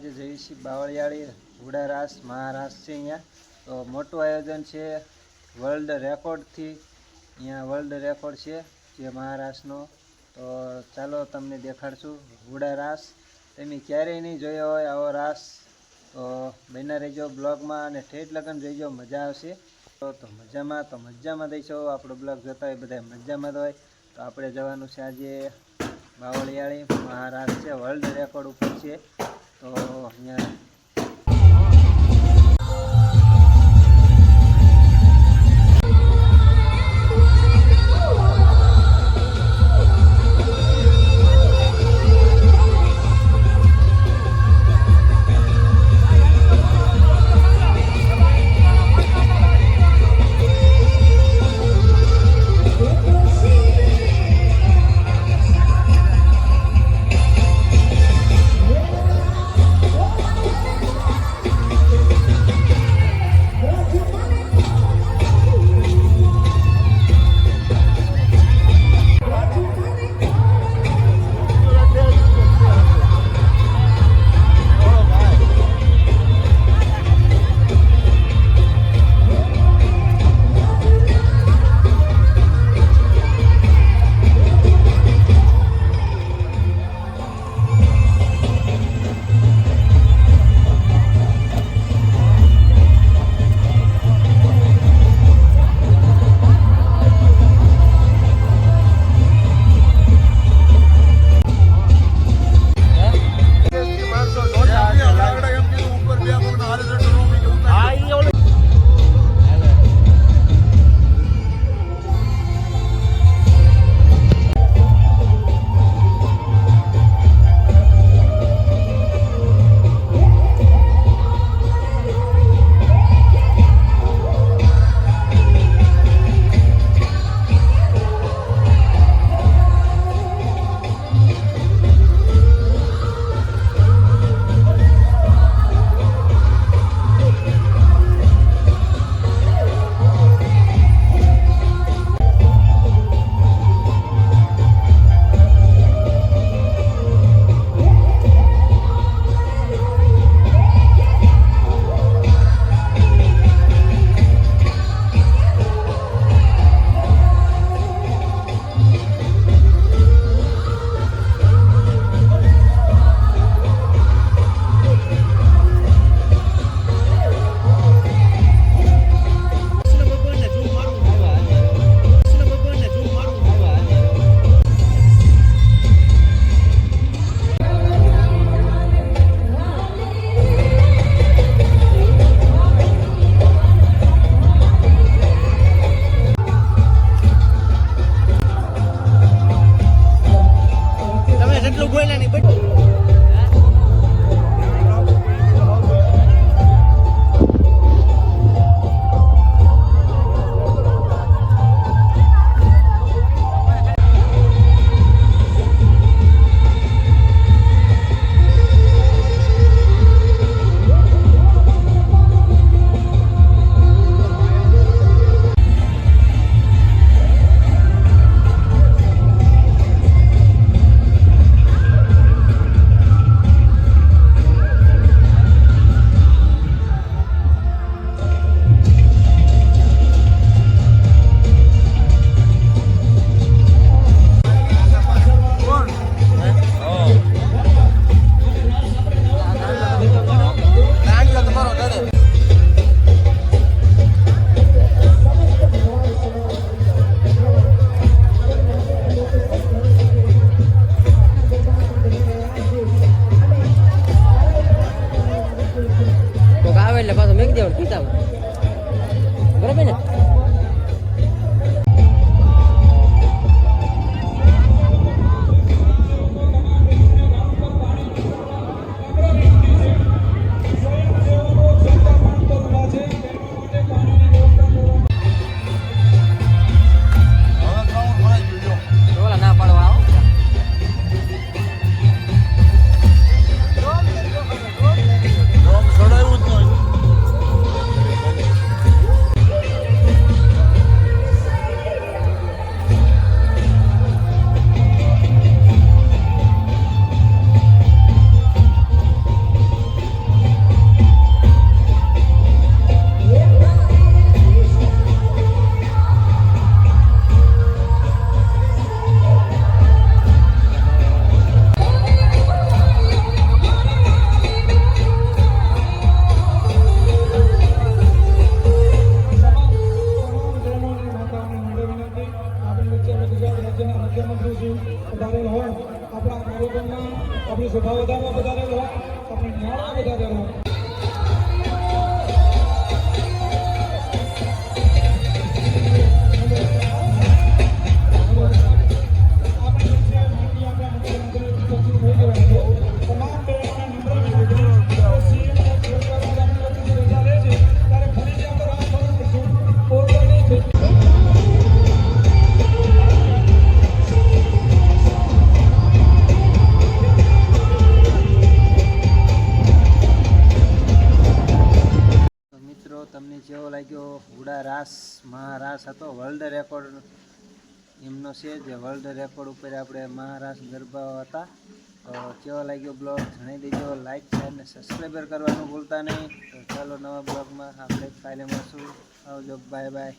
આજે જઈએ છીએ બાવળિયાળી ઘોડા રાસ મહારાસ છે અહીંયા. તો મોટું આયોજન છે, વર્લ્ડ રેકોર્ડથી અહીંયા વર્લ્ડ રેકોર્ડ છે જે મહારાસનો. તો ચાલો તમને દેખાડશું ઘોડા રાસ. તમે ક્યારેય નહીં જોયો હોય આવો રાસ, તો બન્યા રહેજો બ્લોગમાં અને ઠેઠ લગન જોઈજો, મજા આવશે. તો મજામાં દઈશો. આપણો બ્લોગ જોતા હોય બધા મજામાં જ હોય. તો આપણે જવાનું છે આજે બાવળિયાળી મહારાસ છે, વર્લ્ડ રેકોર્ડ ઉપર છે. તો અહીંયા બરાબર ને. મિત્રો તમને કેવો લાગ્યો હુડા રાસ મહારાસ હતો વર્લ્ડ રેકોર્ડ એમનો છે જે વર્લ્ડ રેકોર્ડ ઉપર આપણે મહારાસ ગરબા હતા. તો કેવો લાગ્યો બ્લોગ જણાવી દેજો, લાઈક શેર અને સબસ્ક્રાઈબર કરવાનું ભૂલતા નહીં. તો ચાલો નવા બ્લોગમાં આપણે કાલે મળશું. આવજો, બાય બાય.